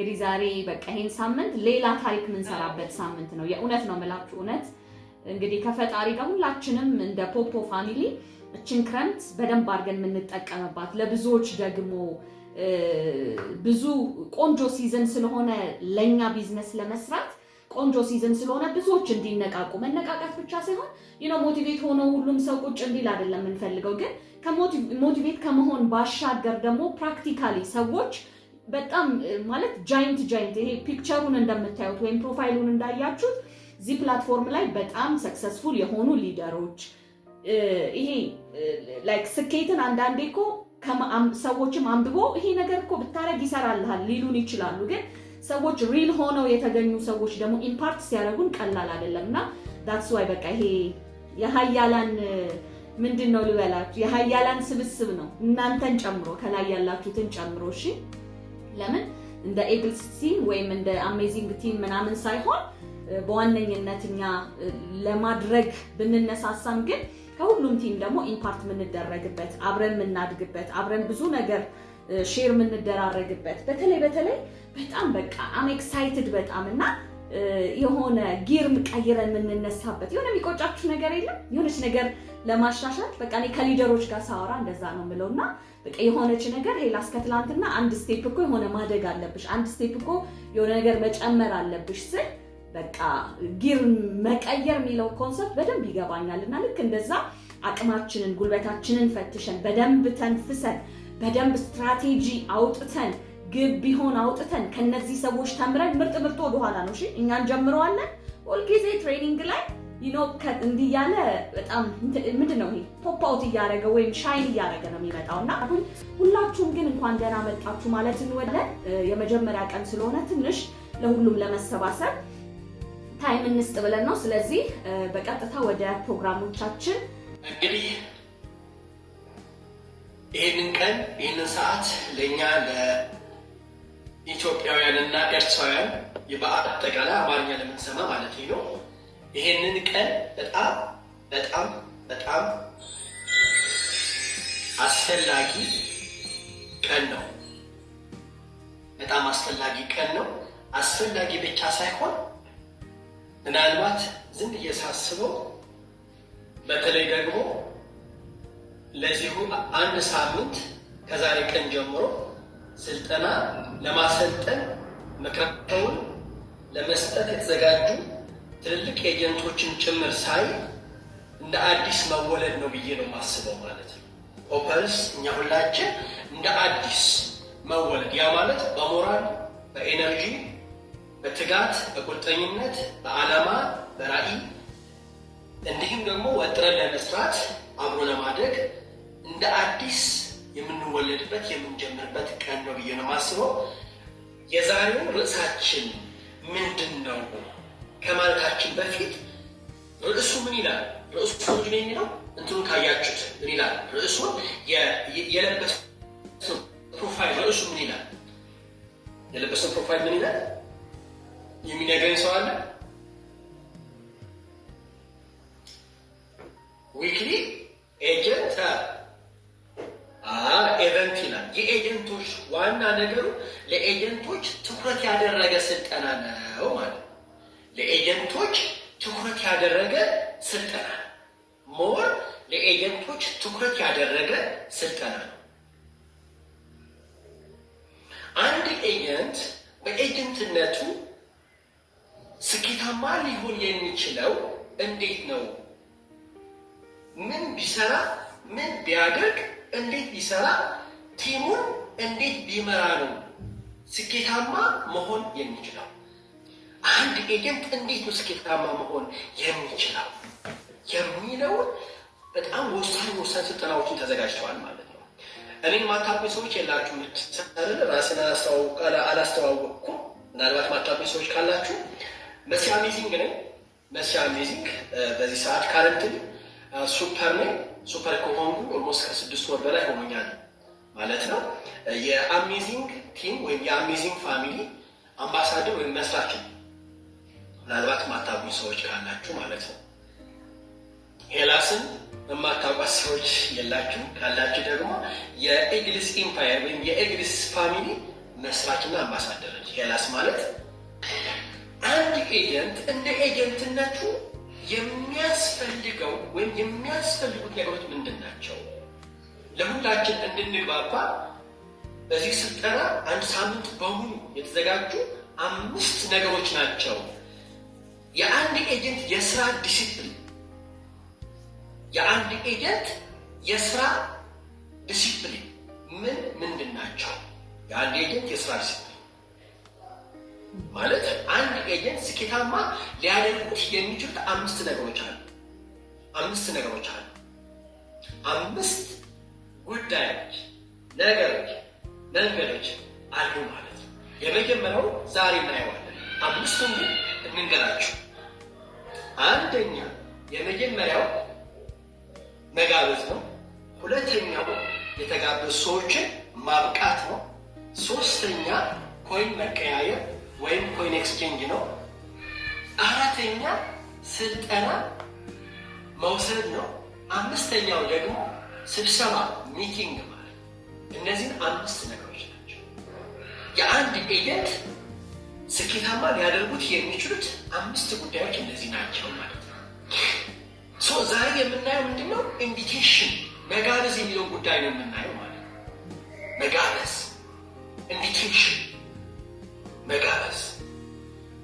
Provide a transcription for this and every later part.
እንግዲህ ዛሬ በቃ ይሄን ሳምንት ሌላ ታሪክ የምንሰራበት ሳምንት ነው። የእውነት ነው የምላችሁ እውነት እንግዲህ ከፈጣሪ ጋር ሁላችንም እንደ ፖፖ ፋሚሊ እችን ክረምት በደንብ አድርገን የምንጠቀምባት ለብዙዎች ደግሞ ብዙ ቆንጆ ሲዝን ስለሆነ ለኛ ቢዝነስ ለመስራት ቆንጆ ሲዝን ስለሆነ ብዙዎች እንዲነቃቁ መነቃቃት ብቻ ሳይሆን ሞቲቬት ሆኖ ሁሉም ሰው ቁጭ እንዲል አይደለም የምንፈልገው፣ ግን ሞቲቬት ከመሆን ባሻገር ደግሞ ፕራክቲካሊ ሰዎች በጣም ማለት ጃይንት ይሄ ፒክቸሩን እንደምታዩት ወይም ፕሮፋይሉን እንዳያችሁት እዚህ ፕላትፎርም ላይ በጣም ሰክሰስፉል የሆኑ ሊደሮች ይሄ ላይክ ስኬትን አንዳንዴ እኮ ሰዎችም አንብቦ ይሄ ነገር እኮ ብታረግ ይሰራልሃል ሊሉን ይችላሉ። ግን ሰዎች ሪል ሆነው የተገኙ ሰዎች ደግሞ ኢምፓክት ሲያደርጉን ቀላል አይደለምና ዳትስ ዋይ በቃ ይሄ የሀያላን ምንድነው ልበላችሁ የሀያላን ስብስብ ነው፣ እናንተን ጨምሮ ከላይ ያላችሁትን ጨምሮ። እሺ ለምን እንደ ኤግልስ ቲም ወይም እንደ አሜዚንግ ቲም ምናምን ሳይሆን በዋነኝነት እኛ ለማድረግ ብንነሳሳም ግን ከሁሉም ቲም ደግሞ ኢምፓክት የምንደረግበት አብረን የምናድግበት አብረን ብዙ ነገር ሼር የምንደራረግበት በተለይ በጣም በቃ አም ኤክሳይትድ በጣም እና የሆነ ጊርም ቀይረን የምንነሳበት የሆነ የሚቆጫችሁ ነገር የለም። የሆነች ነገር ለማሻሻል በቃ እኔ ከሊደሮች ጋር ሳወራ እንደዛ ነው የምለውና በቃ የሆነች ነገር ሄላስ ከትላንትና አንድ ስቴፕ እኮ የሆነ ማደግ አለብሽ፣ አንድ ስቴፕ እኮ የሆነ ነገር መጨመር አለብሽ ስል በቃ ጊር መቀየር የሚለው ኮንሰፕት በደንብ ይገባኛል። እና ልክ እንደዛ አቅማችንን ጉልበታችንን ፈትሸን በደንብ ተንፍሰን በደንብ ስትራቴጂ አውጥተን ግብ ቢሆን አውጥተን ከነዚህ ሰዎች ተምረን ምርጥ ወደኋላ ነው እሺ እኛን ጀምረዋለን። ሁልጊዜ ትሬኒንግ ላይ እንዲህ ያለ በጣም ምንድነው ይሄ ፖፕ አውት እያደረገ ወይም ሻይን እያደረገ ነው የሚመጣውና ሁላችሁም ግን እንኳን ደህና መጣችሁ ማለት እንወዳለን። የመጀመሪያ ቀን ስለሆነ ትንሽ ለሁሉም ለመሰባሰብ ታይም እንስጥ ብለን ነው። ስለዚህ በቀጥታ ወደ ፕሮግራሞቻችን እንግዲህ ይሄንን ቀን ይሄንን ሰዓት ለኛ ለኢትዮጵያውያንና ኤርትራውያን በአጠቃላይ አማርኛ ለምንሰማ ማለት ነው ይሄንን ቀን በጣም አስፈላጊ ቀን ነው። በጣም አስፈላጊ ቀን ነው። አስፈላጊ ብቻ ሳይሆን ምናልባት ዝም እየሳስበው በተለይ ደግሞ ለዚሁ አንድ ሳምንት ከዛሬ ቀን ጀምሮ ስልጠና ለማሰልጠን ምክራቸውን ለመስጠት የተዘጋጁ ትልልቅ ኤጀንቶችን ጭምር ሳይ እንደ አዲስ መወለድ ነው ብዬ ነው የማስበው ማለት ነው። ኦፐርስ እኛ ሁላችን እንደ አዲስ መወለድ ያ ማለት በሞራል በኤነርጂ በትጋት በቁርጠኝነት በዓላማ በራዕይ እንዲሁም ደግሞ ወጥረን ለመስራት አብሮ ለማደግ እንደ አዲስ የምንወለድበት የምንጀምርበት ቀን ነው ብዬ ነው የማስበው። የዛሬው ርዕሳችን ምንድን ነው ከማለታችን በፊት ርዕሱ ምን ይላል? ርዕሱ ምንድን ነው የሚለው እንትኑን ካያችሁት ምን ይላል? ርዕሱን የለበስነው ፕሮፋይል ርዕሱ ምን ይላል? የለበስነው ፕሮፋይል ምን ይላል? የሚነግረኝ ሰው አለ? ዊክሊ ኤጀንት ኤቨንት ይላል። የኤጀንቶች ዋና ነገሩ ለኤጀንቶች ትኩረት ያደረገ ስልጠና ነው ማለት ነው። ለኤጀንቶች ትኩረት ያደረገ ስልጠና ሞር ለኤጀንቶች ትኩረት ያደረገ ስልጠና ነው። አንድ ኤጀንት በኤጀንትነቱ ስኬታማ ሊሆን የሚችለው እንዴት ነው? ምን ቢሰራ፣ ምን ቢያደርግ፣ እንዴት ቢሰራ፣ ቲሙን እንዴት ቢመራ ነው ስኬታማ መሆን የሚችለው? አንድ ኤጀንት እንዴት ነው ስኬታማ መሆን የሚችለው የሚለውን በጣም ወሳኝ ስልጠናዎችን ተዘጋጅተዋል ማለት ነው። እኔን ማታውቁኝ ሰዎች የላችሁ ምትሰል ራስን አላስተዋወቅኩም። ምናልባት ማታውቁኝ ሰዎች ካላችሁ መሲ አሜዚንግ ነኝ። መሲ አሜዚንግ በዚህ ሰዓት ካረንትሊ ሱፐር ነኝ። ሱፐር ከሆንኩ ኦልሞስት ከ6 ወር በላይ ሆኖኛል ማለት ነው። የአሜዚንግ ቲም ወይም የአሜዚንግ ፋሚሊ አምባሳደር ወይም መስራች ነው። ምናልባት ማታውቁኝ ሰዎች ካላችሁ ማለት ነው። ሄላስን የማታውቋት ሰዎች የላችሁ ካላችሁ ደግሞ የኤግሊስ ኢምፓየር ወይም የኤግሊስ ፋሚሊ መስራችና አምባሳደር ነች። ሄላስ ማለት አንድ ኤጀንት እንደ ኤጀንትነቱ የሚያስፈልገው ወይም የሚያስፈልጉት ነገሮች ምንድን ናቸው? ለሁላችን እንድንግባባ በዚህ ስልጠና አንድ ሳምንት በሙሉ የተዘጋጁ 5 ነገሮች ናቸው። የአንድ ኤጀንት የስራ ዲሲፕሊን፣ የአንድ ኤጀንት የስራ ዲሲፕሊን ምንድን ናቸው? የአንድ ኤጀንት የስራ ዲሲፕሊን ማለት አንድ ኤጀንት ስኬታማ ሊያደርጉት የሚችሉት 5 ነገሮች አሉ። 5 ጉዳዮች፣ ነገሮች፣ መንገዶች አሉ ማለት ነው። የመጀመሪያው ዛሬ እናየዋለን። 5ቱን ግን እንንገራችሁ። አንደኛ የመጀመሪያው መጋበዝ ነው። ሁለተኛው የተጋበዙ ሰዎችን ማብቃት ነው። 3ኛ ኮይን መቀያየር ወይም ኮይን ኤክስቼንጅ ነው። 4ኛ ስልጠና መውሰድ ነው። 5ኛው ደግሞ ስብሰባ ሚቲንግ ማለት ነው። እነዚህን 5 ነገሮች ናቸው የአንድ ኤጀንት ስኬታማ ሊያደርጉት የሚችሉት 5 ጉዳዮች እነዚህ ናቸው ማለት ነው። ዛሬ የምናየው ምንድነው? ኢንቪቴሽን መጋበዝ የሚለውን ጉዳይ ነው የምናየው ማለት ነው። መጋበዝ፣ ኢንቪቴሽን፣ መጋበዝ።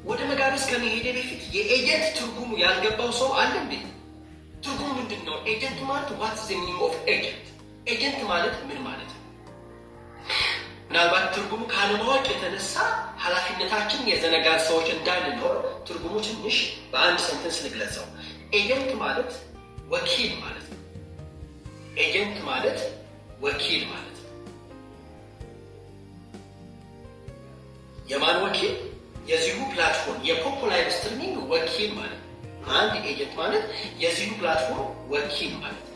ወደ መጋበዝ ከመሄድ በፊት የኤጀንት ትርጉሙ ያልገባው ሰው አለ እንዴ? ትርጉሙ ምንድን ነው? ኤጀንት ማለት ዋት ዘ ሚኒንግ ኦፍ ኤጀንት? ኤጀንት ማለት ምን ማለት ነው? ምናልባት ትርጉሙ ካለማወቅ የተነሳ ኃላፊነታችን የዘነጋን ሰዎች እንዳንኖር ትርጉሙ ትንሽ በአንድ ሰንተንስ ልግለጸው። ኤጀንት ማለት ወኪል ማለት ነው። ኤጀንት ማለት ወኪል ማለት ነው። የማን ወኪል? የዚሁ ፕላትፎርም የፖፑላር ስትሪሚንግ ወኪል ማለት ነው። አንድ ኤጀንት ማለት የዚሁ ፕላትፎርም ወኪል ማለት ነው።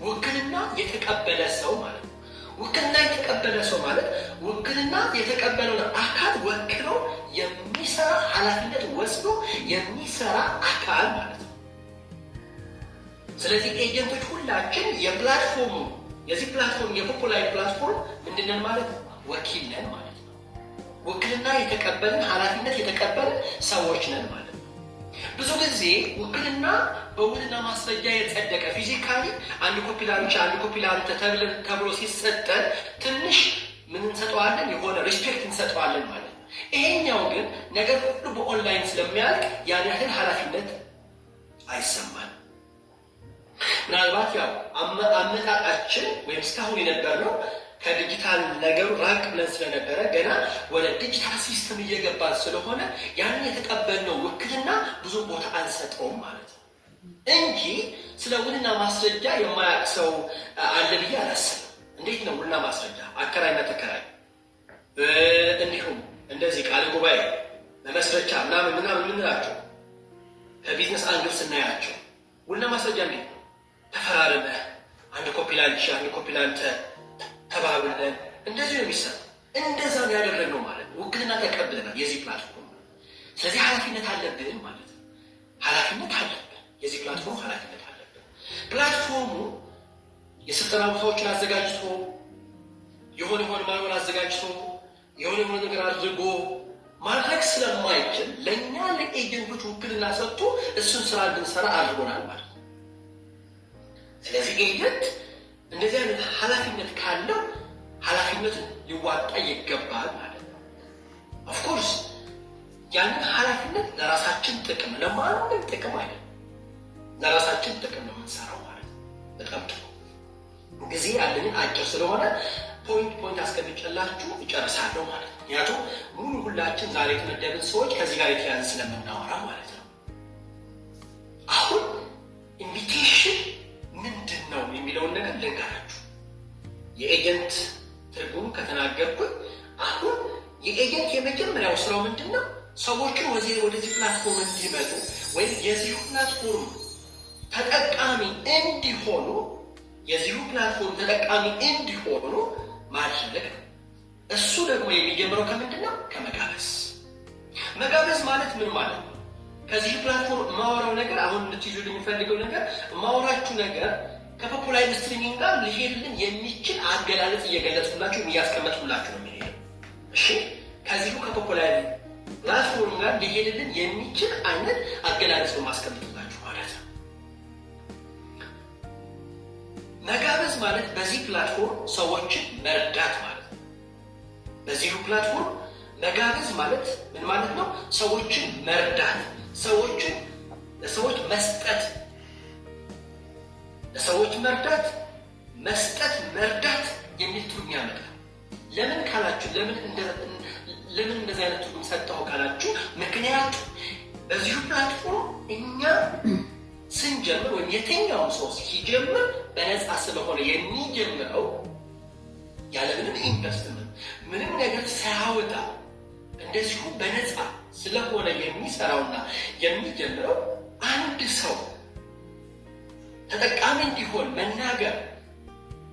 ውክልና የተቀበለ ሰው ማለት ነው። ውክልና የተቀበለ ሰው ማለት ውክልና የተቀበለውን አካል ወክሎ የሚሰራ ኃላፊነት ወስዶ የሚሰራ አካል ማለት ነው። ስለዚህ ኤጀንቶች ሁላችን የፕላትፎርሙ የዚህ ፕላትፎርም የፖፑላር ፕላትፎርም ምንድነን ማለት ነው? ወኪል ነን ማለት ነው። ውክልና የተቀበልን ኃላፊነት የተቀበልን ሰዎች ነን ማለት ነው። ብዙ ጊዜ ውክልና በውልና ማስረጃ የጸደቀ ፊዚካሊ አንድ ኮፒ ላንቺ አንድ ኮፒ ላንተ ተብሎ ሲሰጠን ትንሽ ምን እንሰጠዋለን? የሆነ ሪስፔክት እንሰጠዋለን ማለት ነው። ይሄኛው ግን ነገር ሁሉ በኦንላይን ስለሚያልቅ ያን ያህል ኃላፊነት አይሰማን። ምናልባት ያው አመጣጣችን ወይም እስካሁን የነበርነው ከዲጂታል ነገሩ ራቅ ብለን ስለነበረ ገና ወደ ዲጂታል ሲስተም እየገባን ስለሆነ ያንን የተቀበልነው ውክልና ብዙ ቦታ አንሰጠውም ማለት ነው እንጂ ስለ ውልና ማስረጃ የማያውቅ ሰው አለ ብዬ አላስብም። እንዴት ነው ውልና ማስረጃ? አከራይና ተከራይ እንዲሁም እንደዚህ ቃል ጉባኤ ለመስረቻ ምናምን ምንላቸው ከቢዝነስ አንግል ስናያቸው ውልና ማስረጃ እንዴት ነው? ተፈራርመ አንድ ኮፒ ላንቺ አንድ ኮፒ ላንተ ተባብለን እንደዚህ ነው የሚሰራው። እንደዛ ነው ያደረግነው ማለት ነው። ውክልና ተቀብለናል የዚህ ፕላትፎርም። ስለዚህ ኃላፊነት አለብን ማለት ነው። ኃላፊነት አለብን። የዚህ ፕላትፎርም ኃላፊነት አለብን። ፕላትፎርሙ የስልጠና ቦታዎችን አዘጋጅቶ የሆነ ማኑዋል አዘጋጅቶ የሆነ ነገር አድርጎ ማድረግ ስለማይችል ለእኛ ለኤጀንቶች ውክልና ሰጥቶ እሱን ስራ እንድንሰራ አድርጎናል ማለት ነው። ስለዚህ ኤጀንት እንደዚህ አይነት ኃላፊነት ካለው ኃላፊነቱን ሊዋጣ ይገባል ማለት ነው። ኦፍኮርስ ያንን ኃላፊነት ለራሳችን ጥቅም ለማንም ጥቅም አይደለም፣ ለራሳችን ጥቅም ነው የምንሰራው ማለት ነው። በጣም ጥሩ ጊዜ ያለንን አጭር ስለሆነ ፖይንት አስቀምጬላችሁ እጨርሳለሁ ማለት ነው። ምክንያቱም ሙሉ ሁላችን ዛሬ የተመደብን ሰዎች ከዚህ ጋር የተያዘ ስለምናወራ ማለት ነው። አሁን ኢንቪቴሽን ምንድን ነው የሚለውን ነገር ልንገራችሁ። የኤጀንት ትርጉም ከተናገርኩኝ አሁን የኤጀንት የመጀመሪያው ስራው ምንድን ነው? ሰዎችን ወደዚህ ፕላትፎርም እንዲመጡ ወይም የዚሁ ፕላትፎርም ተጠቃሚ እንዲሆኑ ማድረግ ነው። እሱ ደግሞ የሚጀምረው ከምንድን ነው? ከመጋበዝ። መጋበዝ ማለት ምን ማለት ነው? ከዚህ ፕላትፎርም የማወራው ነገር አሁን እንድትይዙ የሚፈልገው ነገር የማወራችሁ ነገር ከፖፑላር ስትሪሚንግ ጋር ሊሄድልን የሚችል አገላለጽ እየገለጽኩላችሁ እያስቀመጥኩላችሁ ነው የሚሄደው። እሺ ከዚሁ ከፖፑላር ፕላትፎርም ጋር ሊሄድልን የሚችል አይነት አገላለጽ ነው ማስቀመጥላችሁ ማለት ነው። መጋበዝ ማለት በዚህ ፕላትፎርም ሰዎችን መርዳት ማለት ነው። በዚሁ ፕላትፎርም መጋበዝ ማለት ምን ማለት ነው? ሰዎችን መርዳት፣ ሰዎችን ለሰዎች መስጠት፣ ለሰዎች መርዳት፣ መስጠት፣ መርዳት የሚል ትርጉም ያመጣል። ለምን ካላችሁ ለምን እንደዚህ አይነት ትርጉም ሰጠው ካላችሁ ምክንያቱ በዚሁ ፕላትፎርም እኛ ስንጀምር ወይም የትኛውም ሰው ሲጀምር በነፃ ስለሆነ የሚጀምረው ያለምንም ኢንቨስትመንት ምንም ነገር ሳያወጣ እንደዚሁ በነፃ ስለሆነ የሚሰራውና የሚጀምረው አንድ ሰው ተጠቃሚ እንዲሆን መናገር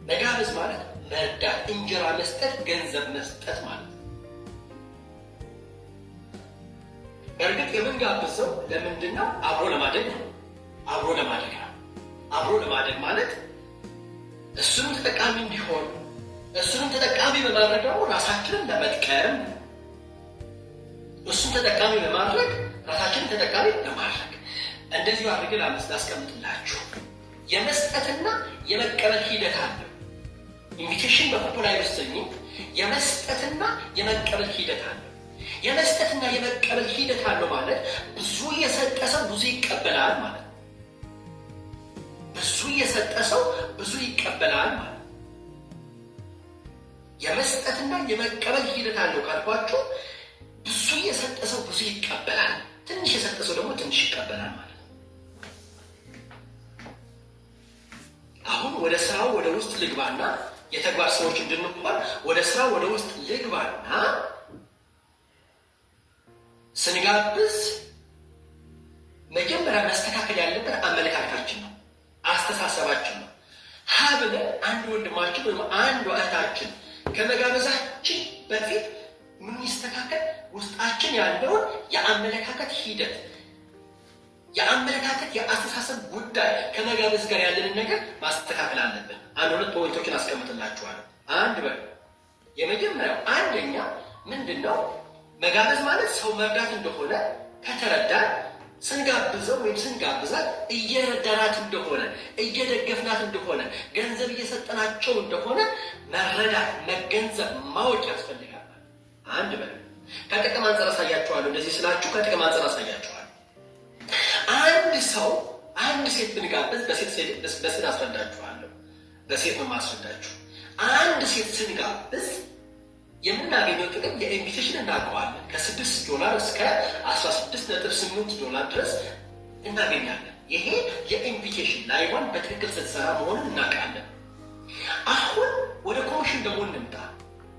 መጋበዝ ማለት መርዳት፣ እንጀራ መስጠት፣ ገንዘብ መስጠት ማለት ነው። በእርግጥ የምንጋብዘው ለምንድን ነው? አብሮ ለማደግ ነው። አብሮ ለማደግ ነው። አብሮ ለማደግ ማለት እሱንም ተጠቃሚ እንዲሆን እሱንም ተጠቃሚ በማድረግ ደግሞ ራሳችንን ለመጥቀም እሱን ተጠቃሚ በማድረግ ራሳችንን ተጠቃሚ ለማድረግ እንደዚሁ አድርገን ላስቀምጥላችሁ። የመስጠትና የመቀበል ሂደት አለ። ኢንቪቴሽን በፖፑላር ስትሪሚንግ የመስጠትና የመቀበል ሂደት አለ። የመስጠትና የመቀበል ሂደት አለው ማለት ብዙ የሰጠ ሰው ብዙ ይቀበላል ማለት ነው። ብዙ የሰጠ ሰው ብዙ ይቀበላል ማለት ነው። የመስጠትና የመቀበል ሂደት አለው ካልኳችሁ ብዙ የሰጠ ሰው ብዙ ይቀበላል፣ ትንሽ የሰጠ ሰው ደግሞ ትንሽ ይቀበላል ማለት ነው። አሁን ወደ ስራው ወደ ውስጥ ልግባና የተግባር ሰዎች እንድንባል ወደ ስራው ወደ ውስጥ ልግባና ስንጋብዝ መጀመሪያ መስተካከል ያለበት አመለካከታችን ነው፣ አስተሳሰባችን ነው። ሀብለን አንድ ወንድማችን ወይም አንድ እህታችን ከመጋበዛችን በፊት ምን ይስተካከል? ውስጣችን ያለውን የአመለካከት ሂደት፣ የአመለካከት የአስተሳሰብ ጉዳይ ከመጋበዝ ጋር ያለንን ነገር ማስተካከል አለብን። አንድ ሁለት ፖይንቶችን አስቀምጥላችኋለሁ። የመጀመሪያው አንደኛ ምንድን ነው? መጋበዝ ማለት ሰው መርዳት እንደሆነ ከተረዳን ስንጋብዘው ወይም ስንጋብዛት እየረዳናት እንደሆነ እየደገፍናት እንደሆነ ገንዘብ እየሰጠናቸው እንደሆነ መረዳት፣ መገንዘብ፣ ማወቅ ያስፈልጋል። ከጥቅም አንጻር አሳያችኋለሁ። እንደዚህ ስላችሁ ከጥቅም አንጻር አሳያችኋለሁ። አንድ ሴት ብንጋብዝ በሴት አስረዳችኋለሁ። በሴት ነው ማስረዳችሁ። አንድ ሴት ስንጋብዝ የምናገኘው ጥቅም የኢንቪቴሽን እናውቀዋለን። $6 እስከ $16.8 ድረስ እናገኛለን። ይሄ የኢንቪቴሽን ላይዋን በትክክል ስትሰራ መሆኑን እናውቃለን። አሁን ወደ ኮሚሽን ደግሞ እንምጣ።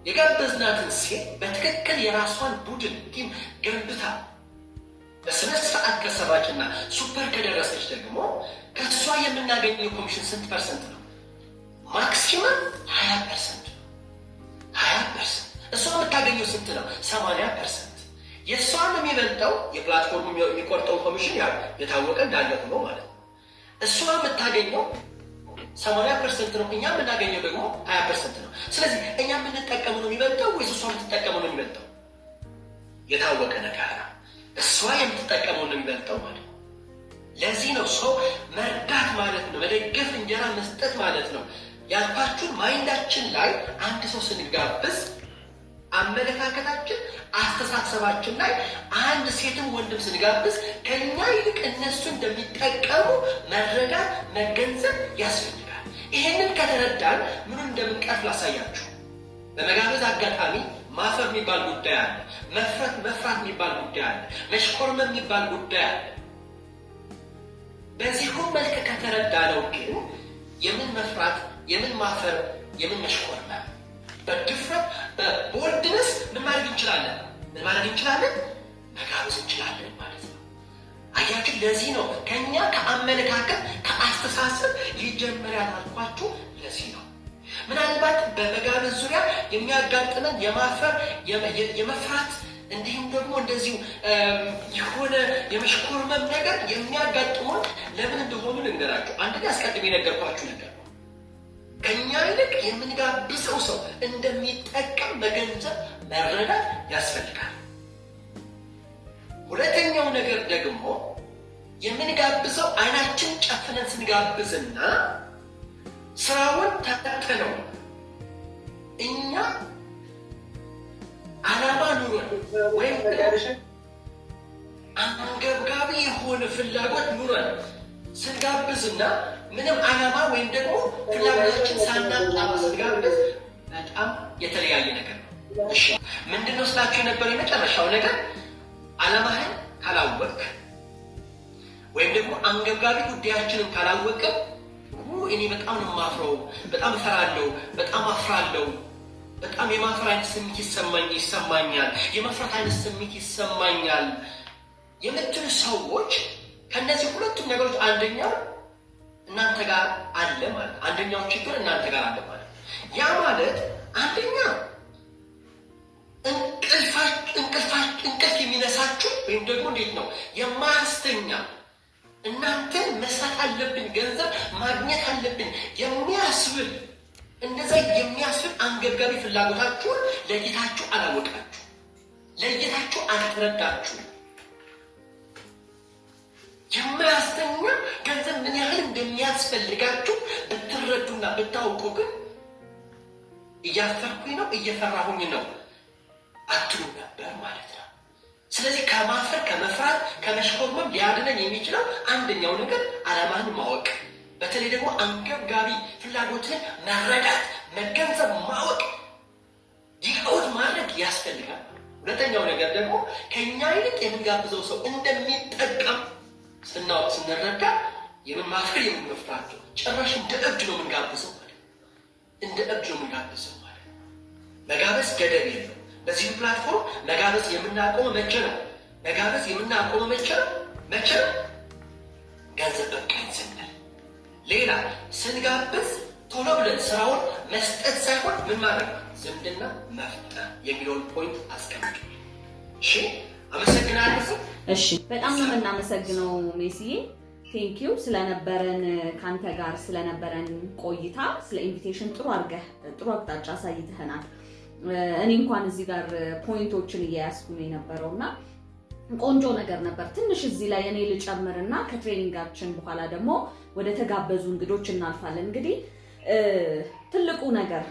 የጋበዝናትን ሴት በትክክል የራሷን ቡድን ቲም ገንብታ በስነ ስርዓት ከሰራችና ሱፐር ከደረሰች ደግሞ ከእሷ የምናገኘው የኮሚሽን ስንት ፐርሰንት ነው? ማክሲመም 20%። 20%። እሷ የምታገኘው ስንት ነው? 80%። የእሷን የሚበልጠው የፕላትፎርሙ የሚቆርጠው ኮሚሽን ያው የታወቀ እንዳለ ሆኖ ማለት ነው። እሷ የምታገኘው 80% ነው። እኛ የምናገኘው ደግሞ 20% ነው። ስለዚህ እኛ የምንጠቀመው ነው የሚበልጠው ወይስ እሷ የምትጠቀመው ነው የሚበልጠው? የታወቀ ነገር ነው። እሷ የምትጠቀመው ነው የሚበልጠው ማለት ነው። ለዚህ ነው ሰው መርዳት ማለት ነው፣ መደገፍ፣ እንጀራ መስጠት ማለት ነው ያልኳችሁን። ማይንዳችን ላይ አንድ ሰው ስንጋብዝ አመለካከታችን፣ አስተሳሰባችን ላይ አንድ ሴትን ወንድም ስንጋብዝ ከኛ ይልቅ እነሱ እንደሚጠቀሙ መረዳት፣ መገንዘብ ያስፈልጋል። ይሄንን ከተረዳን ምኑን እንደምንቀርፍ ላሳያችሁ። በመጋበዝ አጋጣሚ ማፈር የሚባል ጉዳይ አለ። መፍራት የሚባል ጉዳይ አለ። መሽኮርመም የሚባል ጉዳይ አለ። በዚሁ መልክ ከተረዳነው ግን የምን መፍራት፣ የምን ማፈር፣ የምን መሽኮርመም በድፍረት በቦልድነስ ምን ማድረግ እንችላለን? መጋበዝ እንችላለን ማለት ነው። አያችሁ፣ ለዚህ ነው ከኛ ከአመለካከት ከአስተሳሰብ ሊጀመር ያላልኳችሁ። ለዚህ ነው ምናልባት በመጋበዝ ዙሪያ የሚያጋጥመን የማፈር የመፍራት እንዲሁም ደግሞ እንደዚሁ የሆነ የመሽኮርመም ነገር የሚያጋጥሙን ለምን እንደሆኑ ልንገራችሁ። አንደኛ አስቀድሜ የነገርኳችሁ ነገር ነው። ከኛ ይልቅ የምንጋብዘው ሰው እንደሚጠቀም መገንዘብ መረዳት ያስፈልጋል። ሁለተኛው ነገር ደግሞ የምንጋብዘው አይናችን ጨፍነን ስንጋብዝና ስራውን ተከተለው እኛ ዓላማ ኑሮን ወይም አንገብጋቢ የሆነ ፍላጎት ኑሮን ስንጋብዝና ምንም ዓላማ ወይም ደግሞ ፍላጎታችን ሳናጣማ ስንጋብዝ በጣም የተለያየ ነገር ነው። እሺ ምንድነው ስላችሁ የነበረ የመጨረሻው ነገር ዓላማህን ካላወቅ ወይም ደግሞ አንገብጋቢ ጉዳያችንን ካላወቅም እኔ በጣም ነው የማፍረው፣ በጣም እፈራለሁ፣ በጣም አፍራለሁ፣ በጣም የማፍራት አይነት ስሜት ይሰማኛል፣ የመፍራት አይነት ስሜት ይሰማኛል የምትሉ ሰዎች ከነዚህ ሁለቱም ነገሮች አንደኛው እናንተ ጋር አለ ማለት፣ አንደኛው ችግር እናንተ ጋር አለ ማለት። ያ ማለት አንደኛ እንቅልፍ የሚነሳችሁ ወይም ደግሞ እንዴት ነው የማያስተኛ እናንተን መስራት አለብን፣ ገንዘብ ማግኘት አለብን የሚያስብል እንደዛ የሚያስብል አንገብጋቢ ፍላጎታችሁን ለይታችሁ አላወቃችሁ፣ ለይታችሁ አልተረዳችሁ። የማያስተኛ ገንዘብ ምን ያህል እንደሚያስፈልጋችሁ ብትረዱና ብታውቁ ግን እያፈርኩኝ ነው እየፈራሁኝ ነው አትሉ ነበር ማለት ነው። ስለዚህ ከማፈር ከመፍራት ከመሽኮርመም ሊያድነን የሚችለው አንደኛው ነገር ዓላማህን ማወቅ፣ በተለይ ደግሞ አንገብጋቢ ፍላጎትን መረዳት፣ መገንዘብ፣ ማወቅ፣ ዲኮድ ማድረግ ያስፈልጋል። ሁለተኛው ነገር ደግሞ ከኛ ይልቅ የምንጋብዘው ሰው እንደሚጠቀም ስናውቅ ስንረዳ የምን ማፈር የምን መፍራቸው ጭራሽ እንደ እብድ ነው የምንጋብዘው ማለት እንደ እብድ ነው የምንጋብዘው ማለት። መጋበዝ ገደብ የለው። በዚህ ፕላትፎርም መጋበዝ የምናቆመው መቼ ነው? መጋበዝ የምናቆመው መቼ ነው? ገንዘብ በቃኝ ስንል። ሌላ ስንጋብዝ ቶሎ ብለን ስራውን መስጠት ሳይሆን ምን ማድረግ ዝምድና መፍጠር የሚለውን ፖይንት አስቀምጡ። እሺ አመሰግናለሁ። እሺ በጣም ነው የምናመሰግነው ሜሲዬ። ቴንኪው ስለነበረን ካንተ ጋር ስለነበረን ቆይታ፣ ስለ ኢንቪቴሽን ጥሩ አድርገህ ጥሩ አቅጣጫ አሳይተኸናል። እኔ እንኳን እዚህ ጋር ፖይንቶችን እያያዝኩ ነው የነበረውና ቆንጆ ነገር ነበር። ትንሽ እዚህ ላይ እኔ ልጨምርና ከትሬኒንጋችን በኋላ ደግሞ ወደ ተጋበዙ እንግዶች እናልፋለን። እንግዲህ ትልቁ ነገር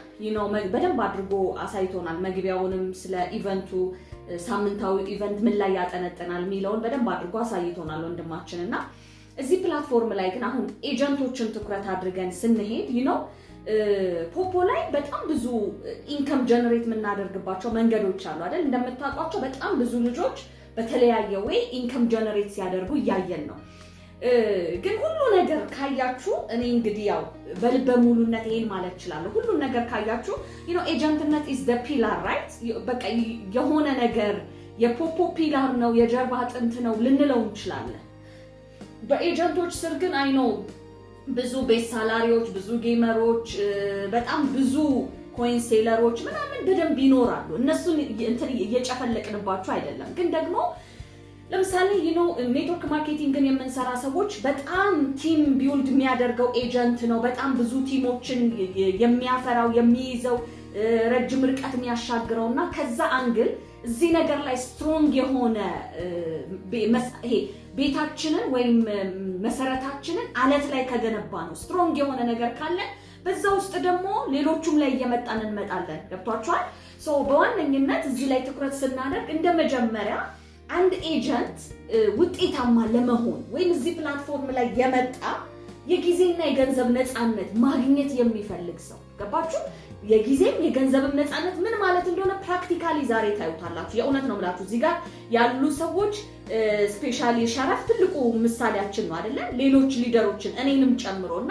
በደንብ አድርጎ አሳይቶናል። መግቢያውንም ስለ ኢቨንቱ ሳምንታዊ ኢቨንት ምን ላይ ያጠነጥናል የሚለውን በደንብ አድርጎ አሳይቶናል ወንድማችን። እና እዚህ ፕላትፎርም ላይ ግን አሁን ኤጀንቶችን ትኩረት አድርገን ስንሄድ ፖፖ ላይ በጣም ብዙ ኢንከም ጀነሬት የምናደርግባቸው መንገዶች አሉ አይደል? እንደምታውቋቸው በጣም ብዙ ልጆች በተለያየ ወይ ኢንከም ጀነሬት ሲያደርጉ እያየን ነው። ግን ሁሉ ነገር ካያችሁ እኔ እንግዲህ ያው በልበ ሙሉነት ይሄን ማለት እችላለሁ። ሁሉ ነገር ካያችሁ ኤጀንትነት ኢዝ ዘ ፒላር ራይት። በቃ የሆነ ነገር የፖፖ ፒላር ነው፣ የጀርባ አጥንት ነው ልንለው እንችላለን። በኤጀንቶች ስር ግን ብዙ ቤት ሳላሪዎች፣ ብዙ ጌመሮች፣ በጣም ብዙ ኮይን ሴለሮች ምናምን በደንብ ይኖራሉ። እነሱን እየጨፈለቅንባቸው አይደለም። ግን ደግሞ ለምሳሌ ኔትወርክ ማርኬቲንግን የምንሰራ ሰዎች በጣም ቲም ቢውልድ የሚያደርገው ኤጀንት ነው። በጣም ብዙ ቲሞችን የሚያፈራው የሚይዘው ረጅም ርቀት የሚያሻግረው እና ከዛ አንግል እዚህ ነገር ላይ ስትሮንግ የሆነ ቤታችንን ወይም መሰረታችንን አለት ላይ ከገነባ ነው ስትሮንግ የሆነ ነገር ካለ በዛ ውስጥ ደግሞ ሌሎቹም ላይ እየመጣን እንመጣለን። ገብቷችኋል? በዋነኝነት እዚህ ላይ ትኩረት ስናደርግ እንደ መጀመሪያ አንድ ኤጀንት ውጤታማ ለመሆን ወይም እዚህ ፕላትፎርም ላይ የመጣ የጊዜና የገንዘብ ነፃነት ማግኘት የሚፈልግ ሰው ገባችሁ? የጊዜም የገንዘብም ነፃነት ምን ማለት እንደሆነ ፕራክቲካሊ ዛሬ ታዩታላችሁ። የእውነት ነው የምላችሁ። እዚህ ጋር ያሉ ሰዎች ስፔሻሊ ሸረፍ ትልቁ ምሳሌያችን ነው አይደለ? ሌሎች ሊደሮችን እኔንም ጨምሮና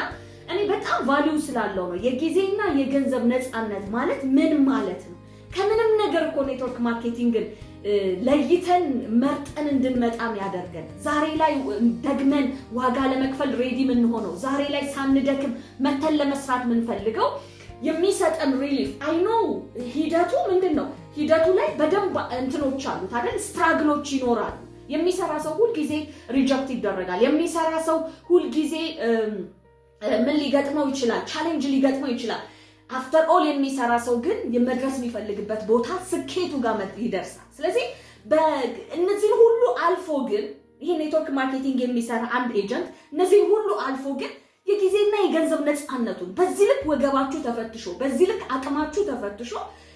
እኔ በጣም ቫልዩ ስላለው ነው የጊዜና የገንዘብ ነፃነት ማለት ምን ማለት ነው። ከምንም ነገር እኮ ኔትወርክ ማርኬቲንግን ለይተን መርጠን እንድንመጣም ያደርገን። ዛሬ ላይ ደግመን ዋጋ ለመክፈል ሬዲ የምንሆነው ዛሬ ላይ ሳንደክም መተን ለመስራት የምንፈልገው የሚሰጠን ሪሊፍ ሂደቱ ምንድን ነው? ሂደቱ ላይ በደንብ እንትኖች አሉት አይደል? ስትራግሎች ይኖራሉ። የሚሰራ ሰው ሁልጊዜ ሪጀክት ይደረጋል። የሚሰራ ሰው ሁልጊዜ ምን ሊገጥመው ይችላል? ቻሌንጅ ሊገጥመው ይችላል። አፍተር ኦል የሚሰራ ሰው ግን የመድረስ የሚፈልግበት ቦታ ስኬቱ ጋር ይደርሳል። ስለዚህ በእነዚህ ሁሉ አልፎ ግን ይሄ ኔትወርክ ማርኬቲንግ የሚሰራ አንድ ኤጀንት እነዚህ ሁሉ አልፎ ግን የጊዜና የገንዘብ ነፃነቱን በዚህ ልክ ወገባችሁ ተፈትሾ በዚህ ልክ አቅማችሁ ተፈትሾ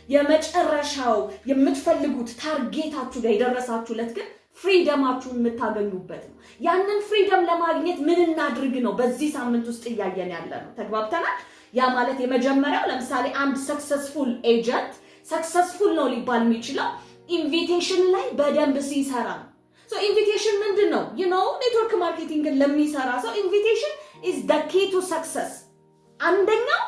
የመጨረሻው የምትፈልጉት ታርጌታችሁ ጋር የደረሳችሁለት ግን ፍሪደማችሁን የምታገኙበት ነው። ያንን ፍሪደም ለማግኘት ምን እናድርግ ነው በዚህ ሳምንት ውስጥ እያየን ያለ ነው። ተግባብተናል? ያ ማለት የመጀመሪያው ለምሳሌ አንድ ሰክሰስፉል ኤጀንት ሰክሰስፉል ነው ሊባል የሚችለው ኢንቪቴሽን ላይ በደንብ ሲሰራ ነው። ሶ ኢንቪቴሽን ምንድን ነው? ኔትወርክ ማርኬቲንግን ለሚሰራ ሰው ኢንቪቴሽን is the key to success። አንደኛው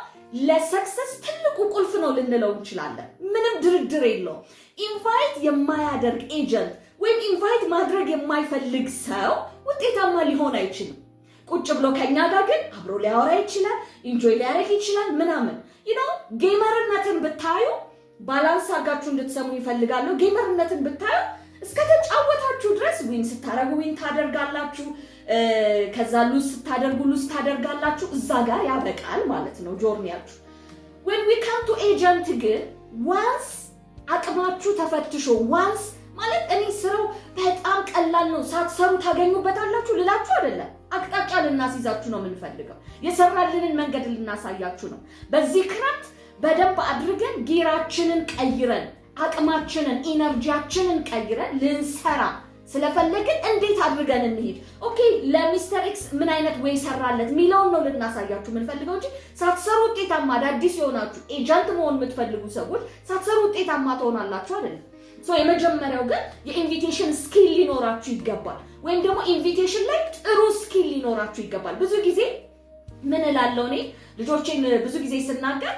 ለሰክሰስ ትልቁ ቁልፍ ነው ልንለው እንችላለን። ምንም ድርድር የለውም። ኢንቫይት የማያደርግ ኤጀንት ወይም ኢንቫይት ማድረግ የማይፈልግ ሰው ውጤታማ ሊሆን አይችልም። ቁጭ ብሎ ከኛ ጋር ግን አብሮ ሊያወራ ይችላል፣ ኢንጆይ ሊያደርግ ይችላል ምናምን። ጌመርነትን ብታዩ ባላንስ አድርጋችሁ እንድትሰሙ ይፈልጋለሁ። ጌመርነትን ብታዩ እስከተጫወታችሁ ድረስ ዊን ስታደርጉ ዊን ታደርጋላችሁ፣ ከዛ ሉዝ ስታደርጉ ሉዝ ታደርጋላችሁ። እዛ ጋር ያበቃል ማለት ነው ጆርኒያችሁ። when we come to agent ግን ዋንስ አቅማችሁ ተፈትሾ ዋንስ ማለት እኔ ስራው በጣም ቀላል ነው ሳትሰሩ ታገኙበታላችሁ ልላችሁ አይደለም። አቅጣጫ ልናስይዛችሁ ነው የምንፈልገው። የሰራልንን መንገድ ልናሳያችሁ ነው። በዚህ ክረምት በደንብ አድርገን ጊራችንን ቀይረን አቅማችንን ኢነርጂያችንን ቀይረን ልንሰራ ስለፈለግን እንዴት አድርገን እንሂድ። ኦኬ ለሚስተር ኤክስ ምን አይነት ወይ ሰራለት ሚለውን ነው ልናሳያችሁ የምንፈልገው እንጂ ሳትሰሩ ውጤታማ አዳዲስ የሆናችሁ ኤጀንት መሆን የምትፈልጉ ሰዎች ሳትሰሩ ውጤታማ ትሆናላችሁ አይደለም። የመጀመሪያው ግን የኢንቪቴሽን ስኪል ሊኖራችሁ ይገባል። ወይም ደግሞ ኢንቪቴሽን ላይ ጥሩ ስኪል ሊኖራችሁ ይገባል። ብዙ ጊዜ ምን እላለሁ እኔ ልጆቼን ብዙ ጊዜ ስናገር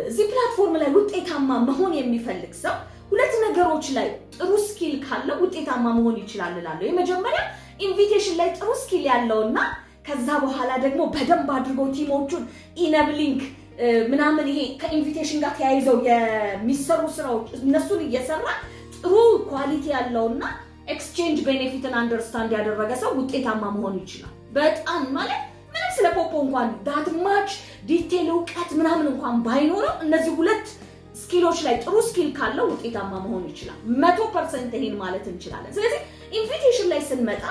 እዚህ ፕላትፎርም ላይ ውጤታማ መሆን የሚፈልግ ሰው ሁለት ነገሮች ላይ ጥሩ ስኪል ካለው ውጤታማ መሆን ይችላል እላለሁ። የመጀመሪያ ኢንቪቴሽን ላይ ጥሩ ስኪል ያለውና ከዛ በኋላ ደግሞ በደንብ አድርገው ቲሞቹን ኢነብሊንግ ምናምን ይሄ ከኢንቪቴሽን ጋር ተያይዘው የሚሰሩ ስራዎች እነሱን እየሰራ ጥሩ ኳሊቲ ያለውና ኤክስቼንጅ ቤኔፊትን አንደርስታንድ ያደረገ ሰው ውጤታማ መሆን ይችላል። በጣም ማለት ምንም ስለ ፖፖ እንኳን ዳት ማች ዲቴል እውቀት ምናምን እንኳን ባይኖረው እነዚህ ሁለት ስኪሎች ላይ ጥሩ ስኪል ካለው ውጤታማ መሆን ይችላል። 100% ይሄን ማለት እንችላለን። ስለዚህ ኢንቪቴሽን ላይ ስንመጣ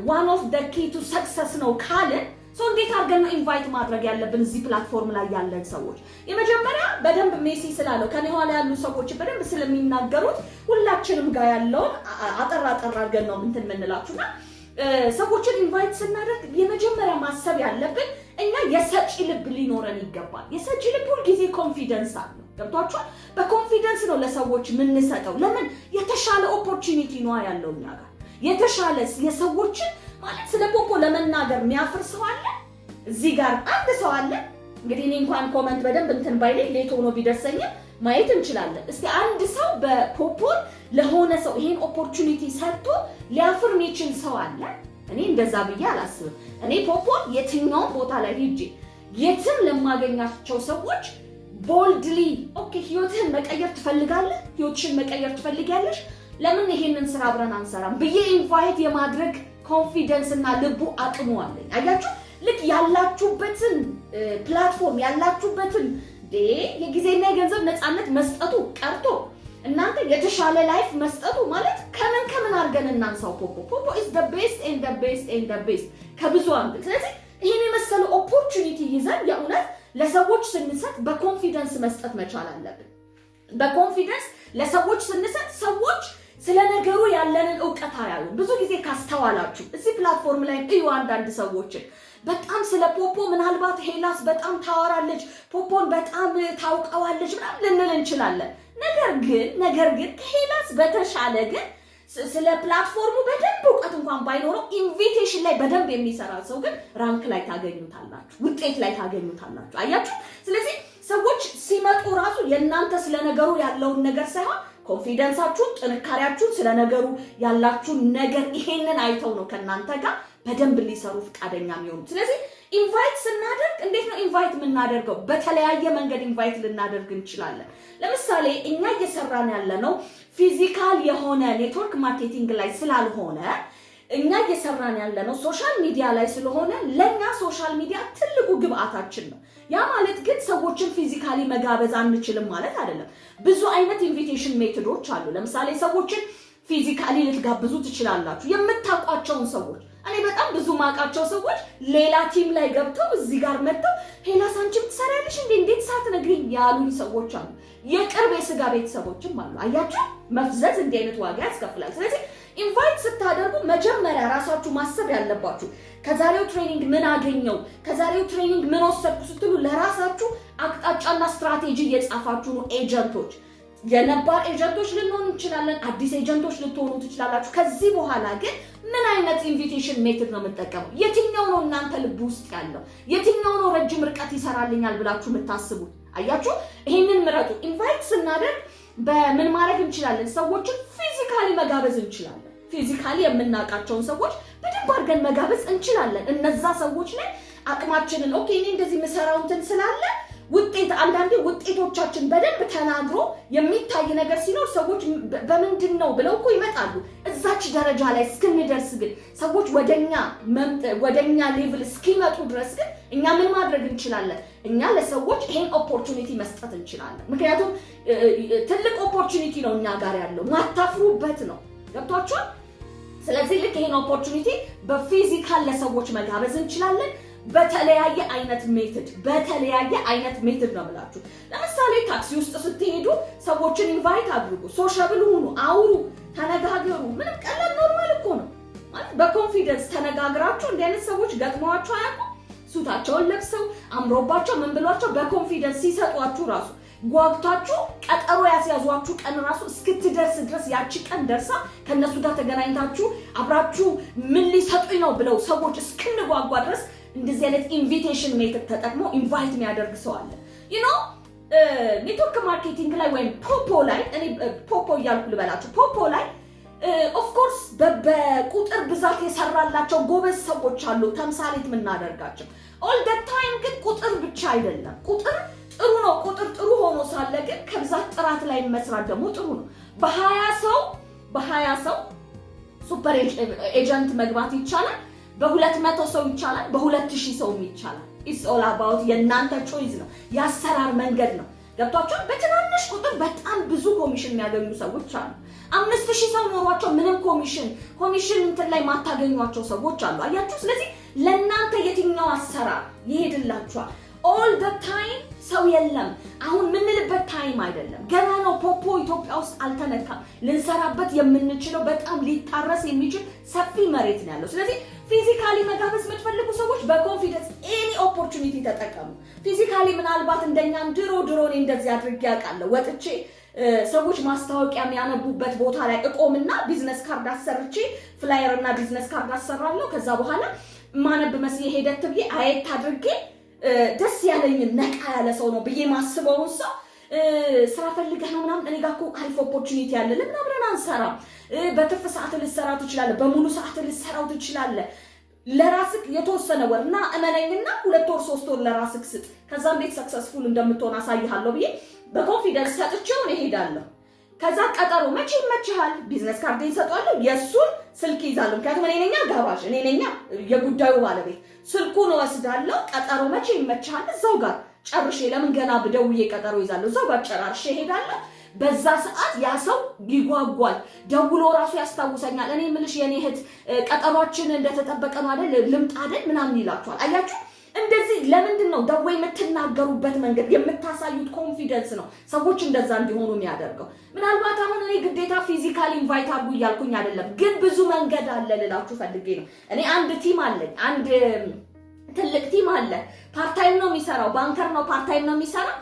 one of the key to success ነው ካለን እንዴት አድርገን ነው ኢንቫይት ማድረግ ያለብን እዚህ ፕላትፎርም ላይ ያለን ሰዎች? የመጀመሪያ በደንብ ሜሲ ስላለው ከኔ ኋላ ያሉ ሰዎች በደንብ ስለሚናገሩት ሁላችንም ጋር ያለውን አጠር አድርገን ነው እንትን የምንላችሁና ሰዎችን ኢንቫይት ስናደርግ የመጀመሪያ ማሰብ ያለብን እኛ የሰጪ ልብ ሊኖረን ይገባል። የሰጪ ልብ ሁልጊዜ ኮንፊደንስ አለው። ገብቷችኋል? በኮንፊደንስ ነው ለሰዎች የምንሰጠው። ለምን? የተሻለ ኦፖርቹኒቲ ነው ያለው እኛ ጋር የተሻለ የሰዎችን ማለት ስለ ፖፖ ለመናገር የሚያፍር ሰው አለ እዚህ ጋር አንድ ሰው አለ። እንግዲህ እኔ እንኳን ኮመንት በደንብ እንትን ባይለኝ ሌት ሆኖ ቢደርሰኝ ማየት እንችላለን። እስቲ አንድ ሰው በፖፖ ለሆነ ሰው ይሄን ኦፖርቹኒቲ ሰጥቶ ሊያፍር የሚችል ሰው አለ? እኔ እንደዛ ብዬ አላስብም። እኔ ፖፖ የትኛው ቦታ ላይ ሄጄ የትም ለማገኛቸው ሰዎች ቦልድሊ ኦኬ ህይወትህን መቀየር ትፈልጋለህ? ህይወትሽን መቀየር ትፈልጊያለሽ? ለምን ይሄንን ስራ አብረን አንሰራም ብዬ ኢንቫይት የማድረግ ኮንፊደንስ እና ልቡ አቅሙ አለኝ። አያችሁ ልክ ያላችሁበትን ፕላትፎርም ያላችሁበትን የጊዜና የገንዘብ ነፃነት መስጠቱ ቀርቶ እናንተ የተሻለ ላይፍ መስጠቱ ማለት ከምን አድርገን እናንሳው? ፖፖ is the best and the best and the best ከብዙ አንግል። ስለዚህ ይሄን የመሰለ ኦፖርቹኒቲ ይዘን የእውነት ለሰዎች ስንሰጥ በኮንፊደንስ መስጠት መቻል አለብን። በኮንፊደንስ ለሰዎች ስንሰጥ ሰዎች ስለ ነገሩ ያለንን ዕውቀት አያዩ። ብዙ ጊዜ ካስተዋላችሁ እዚህ ፕላትፎርም ላይ እዩ አንዳንድ ሰዎችን በጣም ስለ ፖፖ ምናልባት ሄላስ በጣም ታወራለች፣ ፖፖን በጣም ታውቀዋለች ምናምን ልንል እንችላለን። ነገር ግን ከሄላስ በተሻለ ግን ስለ ፕላትፎርሙ በደንብ ዕውቀት እንኳን ባይኖረው ኢንቪቴሽን ላይ በደንብ የሚሰራ ሰው ግን ራንክ ላይ ታገኙታላችሁ፣ ውጤት ላይ ታገኙታላችሁ። አያችሁ? ስለዚህ ሰዎች ሲመጡ ራሱ የእናንተ ስለ ነገሩ ያለውን ነገር ሳይሆን ኮንፊደንሳችሁን፣ ጥንካሬያችሁን፣ ስለ ነገሩ ያላችሁን ነገር ይሄንን አይተው ነው ከእናንተ ጋር በደንብ ሊሰሩ ፈቃደኛ የሚሆኑት። ስለዚህ ኢንቫይት ስናደርግ እንዴት ነው ኢንቫይት የምናደርገው? በተለያየ መንገድ ኢንቫይት ልናደርግ እንችላለን። ለምሳሌ እኛ እየሰራን ያለነው ፊዚካል የሆነ ኔትወርክ ማርኬቲንግ ላይ ስላልሆነ እኛ እየሰራን ያለነው ሶሻል ሚዲያ ላይ ስለሆነ ለኛ ሶሻል ሚዲያ ትልቁ ግብአታችን ነው። ያ ማለት ግን ሰዎችን ፊዚካሊ መጋበዝ አንችልም ማለት አይደለም። ብዙ አይነት ኢንቪቴሽን ሜቶዶች አሉ። ለምሳሌ ሰዎችን ፊዚካሊ ልትጋብዙ ትችላላችሁ። የምታውቋቸውን ሰዎች እኔ በጣም ብዙ ማውቃቸው ሰዎች ሌላ ቲም ላይ ገብተው እዚህ ጋር መጥተው ሄላስ አንቺም ትሰሪያለሽ እንዴት ሳትነግሪኝ ያሉኝ ሰዎች አሉ። የቅርብ የስጋ ቤተሰቦችም አሉ። አያችሁ፣ መፍዘዝ እንዲህ አይነት ዋጋ ያስከፍላል። ስለዚህ ኢንቫይት ስታደርጉ መጀመሪያ ራሳችሁ ማሰብ ያለባችሁ ከዛሬው ትሬኒንግ ምን አገኘው፣ ከዛሬው ትሬኒንግ ምን ወሰድኩ ስትሉ ለራሳችሁ አቅጣጫና ስትራቴጂ እየጻፋችሁ ነው። ኤጀንቶች፣ የነባር ኤጀንቶች ልንሆን እንችላለን፣ አዲስ ኤጀንቶች ልትሆኑ ትችላላችሁ። ከዚህ በኋላ ግን ምን አይነት ኢንቪቴሽን ሜትድ ነው የምጠቀመው? የትኛው ነው እናንተ ልብ ውስጥ ያለው? የትኛው ነው ረጅም ርቀት ይሰራልኛል ብላችሁ የምታስቡት? አያችሁ፣ ይሄንን ምረጡ። ኢንቫይት ስናደርግ በምን ማድረግ እንችላለን? ሰዎችን ፊዚካሊ መጋበዝ እንችላለን። ፊዚካሊ የምናውቃቸውን ሰዎች በደንብ አድርገን መጋበዝ እንችላለን። እነዛ ሰዎች ላይ አቅማችንን ኦኬ፣ እኔ እንደዚህ የምሰራው እንትን ስላለ ውጤት አንዳንዴ ውጤቶቻችን በደንብ ተናግሮ የሚታይ ነገር ሲኖር ሰዎች በምንድን ነው ብለው እኮ ይመጣሉ። እዛች ደረጃ ላይ እስክንደርስ ግን ሰዎች ወደኛ ሌቭል እስኪመጡ ድረስ ግን እኛ ምን ማድረግ እንችላለን? እኛ ለሰዎች ይሄን ኦፖርቹኒቲ መስጠት እንችላለን። ምክንያቱም ትልቅ ኦፖርቹኒቲ ነው እኛ ጋር ያለው፣ ማታፍሩበት ነው። ገብቷችኋል? ስለዚህ ልክ ይሄን ኦፖርቹኒቲ በፊዚካል ለሰዎች መጋበዝ እንችላለን። በተለያየ አይነት ሜትድ ነው የምላችሁ። ለምሳሌ ታክሲ ውስጥ ስትሄዱ ሰዎችን ኢንቫይት አድርጉ፣ ሶሻብል ሁኑ፣ አውሩ፣ ተነጋገሩ። ምንም ቀላል ኖርማል እኮ ነው ማለት በኮንፊደንስ ተነጋግራችሁ። እንዲህ አይነት ሰዎች ገጥመዋችሁ አያውቁም? ሱታቸውን ለብሰው አምሮባቸው ምን ብሏቸው በኮንፊደንስ ሲሰጧችሁ ራሱ ጓጉታችሁ ቀጠሮ ያስያዟችሁ ቀን ራሱ እስክትደርስ ድረስ ያቺ ቀን ደርሳ ከነሱ ጋር ተገናኝታችሁ አብራችሁ ምን ሊሰጡኝ ነው ብለው ሰዎች እስክንጓጓ ድረስ እንደዚህ አይነት ኢንቪቴሽን ሜተድ ተጠቅሞ ኢንቫይት የሚያደርግ ሰው አለ። ኔትወርክ ማርኬቲንግ ላይ ወይም ፖፖ ላይ እኔ ፖፖ እያልኩ ልበላችሁ። ፖፖ ላይ ኦፍ ኮርስ በቁጥር ብዛት የሰራላቸው ጎበዝ ሰዎች አሉ፣ ተምሳሌት የምናደርጋቸው። ኦል ደ ታይም ግን ቁጥር ብቻ አይደለም። ቁጥር ጥሩ ነው። ቁጥር ጥሩ ሆኖ ሳለ ግን ከብዛት ጥራት ላይ መስራት ደግሞ ጥሩ ነው። በ20 ሰው ሱፐር ኤጀንት መግባት ይቻላል። በ200 ሰው ይቻላል። በ2000 ሰው ይቻላል። ኢትስ ኦል አባውት የእናንተ ቾይስ ነው፣ የአሰራር መንገድ ነው። ገብቷችኋል? በትናንሽ ቁጥር በጣም ብዙ ኮሚሽን የሚያገኙ ሰዎች አሉ። 5000 ሰው ኖሯቸው ምንም ኮሚሽን እንትን ላይ ማታገኟቸው ሰዎች አሉ። አያችሁ? ስለዚህ ለእናንተ የትኛው አሰራር ይሄድላችኋል? ኦል ደ ታይም ሰው የለም አሁን ምንልበት ታይም አይደለም። ገና ነው። ፖፖ ኢትዮጵያ ውስጥ አልተነካም። ልንሰራበት የምንችለው በጣም ሊታረስ የሚችል ሰፊ መሬት ነው ያለው። ስለዚህ ፊዚካሊ መጋበዝ የምትፈልጉ ሰዎች በኮንፊደንስ ኤኒ ኦፖርቹኒቲ ተጠቀሙ። ፊዚካሊ ምናልባት እንደኛም ድሮ እኔ እንደዚህ አድርጌ ያውቃለሁ። ወጥቼ ሰዎች ማስታወቂያ የሚያነቡበት ቦታ ላይ እቆምና ቢዝነስ ካርድ አሰርቼ ፍላየር እና ቢዝነስ ካርድ አሰራለሁ። ከዛ በኋላ ማነብ መስዬ ሄደት ብዬ አየት አድርጌ ደስ ያለኝን ነቃ ያለ ሰው ነው ብዬ ማስበውን ሰው ስራ ፈልገህ ነው ምናምን እኔ ጋር እኮ አሪፍ ኦፖርቹኒቲ ያለ ለምን አብረን አንሰራም? በትርፍ ሰዓት ልትሰራው ትችላለህ፣ በሙሉ ሰዓት ልትሰራው ትችላለህ። ለራስህ የተወሰነ ወር እና እመነኝና 2 ወር 3 ወር ለራስህ ስጥ። ከዛ እንዴት ሰክሰስፉል እንደምትሆን አሳይሃለሁ ብዬ በኮንፊደንስ ሰጥቼው እሄዳለሁ። ከዛ ቀጠሮ መቼ ይመችሃል? ቢዝነስ ካርድ ይሰጣለሁ፣ የሱን ስልክ ይዛለሁ። ምክንያቱም እኔ ነኝ ጋባዥ፣ እኔ ነኝ የጉዳዩ ባለቤት። ስልኩን ወስዳለሁ። ቀጠሮ መቼ ይመችሃል? እዛው ጋር ጨርሼ ለምን ገና ብደውዬ ቀጠሮ ይዛለሁ። እዛው ጋር ጨራርሼ እሄዳለሁ። በዛ ሰዓት ያ ሰው ይጓጓል። ደውሎ ራሱ ያስታውሰኛል። እኔ የምልሽ የኔ እህት ቀጠሯችን እንደተጠበቀ ነው አይደል? ልምጣ አይደል? ምናምን ይላችኋል። አያችሁ? እንደዚህ ለምንድን ነው ደዌ የምትናገሩበት መንገድ የምታሳዩት ኮንፊደንስ ነው ሰዎች እንደዛ እንዲሆኑ የሚያደርገው። ምናልባት አሁን እኔ ግዴታ ፊዚካሊ ኢንቫይት አድርጉ እያልኩኝ አይደለም፣ ግን ብዙ መንገድ አለ ልላችሁ ፈልጌ ነው። እኔ አንድ ቲም አለኝ፣ አንድ ትልቅ ቲም አለ። ፓርታይም ነው የሚሰራው፣ ባንከር ነው፣ ፓርታይም ነው የሚሰራው።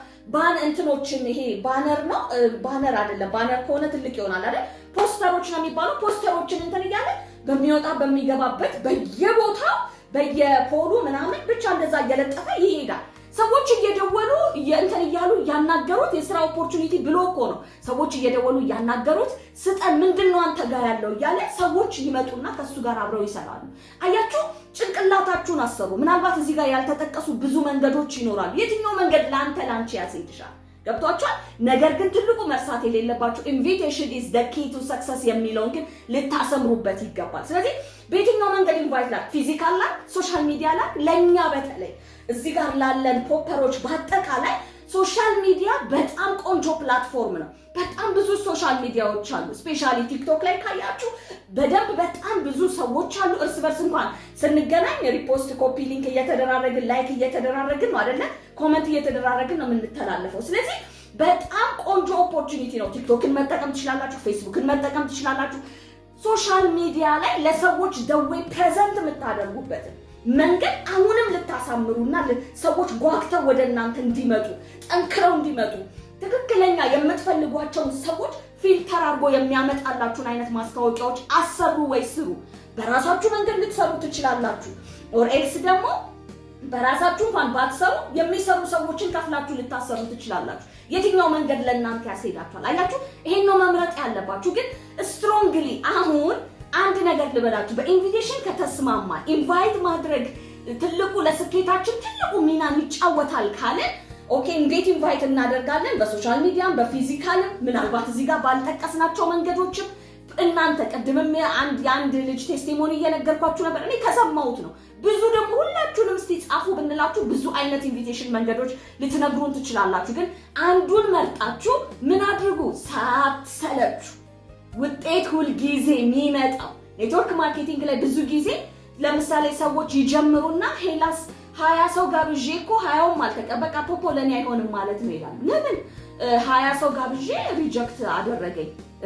እንትኖችን ይሄ ባነር ነው፣ ባነር አይደለም፣ ባነር ከሆነ ትልቅ ይሆናል አይደል? ፖስተሮች ነው የሚባለው። ፖስተሮችን እንትን እያለ በሚወጣ በሚገባበት በየቦታው በየፖሉ ምናምን ብቻ እንደዛ እየለጠፈ ይሄዳል። ሰዎች እየደወሉ እንትን እያሉ ያናገሩት የስራ ኦፖርቹኒቲ ብሎ እኮ ነው። ሰዎች እየደወሉ ያናገሩት ስጠን፣ ምንድነው አንተ ጋር ያለው እያለ ሰዎች ይመጡና ከሱ ጋር አብረው ይሰራሉ። አያችሁ? ጭንቅላታችሁን አሰሩ። ምናልባት እዚህ ጋር ያልተጠቀሱ ብዙ መንገዶች ይኖራሉ። የትኛው መንገድ ላንቺ ያስሄድሻል? ገብቷችኋል? ነገር ግን ትልቁ መርሳት የሌለባችሁ ኢንቪቴሽን ኢዝ ዘ ኪ ቱ ሰክሰስ የሚለውን ግን ልታሰምሩበት ይገባል። ስለዚህ በየትኛው መንገድ ኢንቫይት ላይ ፊዚካል ላይ ሶሻል ሚዲያ ላይ ለኛ በተለይ እዚህ ጋር ላለን ፖፐሮች በአጠቃላይ ሶሻል ሚዲያ በጣም ቆንጆ ፕላትፎርም ነው። በጣም ብዙ ሶሻል ሚዲያዎች አሉ። ስፔሻሊ ቲክቶክ ላይ ካያችሁ በደንብ በጣም ብዙ ሰዎች አሉ። እርስ በርስ እንኳን ስንገናኝ ሪፖስት ኮፒ ሊንክ እየተደራረግን ላይክ እየተደራረግን ነው አይደለ? ኮመንት እየተደራረግን ነው የምንተላለፈው። ስለዚህ በጣም ቆንጆ ኦፖርቹኒቲ ነው። ቲክቶክን መጠቀም ትችላላችሁ፣ ፌስቡክን መጠቀም ትችላላችሁ። ሶሻል ሚዲያ ላይ ለሰዎች ደዌ ፕሬዘንት የምታደርጉበትን መንገድ አሁንም ልታሳምሩና ሰዎች ጓግተው ወደ እናንተ እንዲመጡ ጠንክረው እንዲመጡ ትክክለኛ የምትፈልጓቸውን ሰዎች ፊልተር አድርጎ የሚያመጣላችሁን አይነት ማስታወቂያዎች አሰሩ ወይ ስሩ። በራሳችሁ መንገድ ልትሰሩ ትችላላችሁ። ኦር ኤልስ ደግሞ በራሳችሁ እንኳን ባትሰሩ የሚሰሩ ሰዎችን ከፍላችሁ ልታሰሩ ትችላላችሁ። የትኛው መንገድ ለእናንተ ያስሄዳችኋል? አያችሁ፣ ይሄን ነው መምረጥ ያለባችሁ። ግን ስትሮንግሊ አሁን አንድ ነገር ልበላችሁ፣ በኢንቪቴሽን ከተስማማ ኢንቫይት ማድረግ ትልቁ ለስኬታችን ትልቁ ሚና ይጫወታል ካለ ኦኬ፣ እንዴት ኢንቫይት እናደርጋለን? በሶሻል ሚዲያም በፊዚካልም ምናልባት እዚህ ጋር ባልጠቀስናቸው መንገዶችም እናንተ ቅድምም የአንድ ልጅ ቴስቲሞኒ እየነገርኳችሁ ነበር፣ እኔ ከሰማሁት ነው። ብዙ ደግሞ ሁላችሁንም እስቲ ጻፉ ብንላችሁ ብዙ አይነት ኢንቪቴሽን መንገዶች ልትነግሩን ትችላላችሁ። ግን አንዱን መርጣችሁ ምን አድርጉ? ሳትሰለቹ። ውጤት ሁልጊዜ የሚመጣው ኔትወርክ ማርኬቲንግ ላይ ብዙ ጊዜ ለምሳሌ ሰዎች ይጀምሩና ሄላስ 20 ሰው ጋብዤ እኮ 20ውም አልተቀበቃ ፖፖ ለኔ አይሆንም ማለት ነው ይላሉ። ለምን 20 ሰው ጋብዤ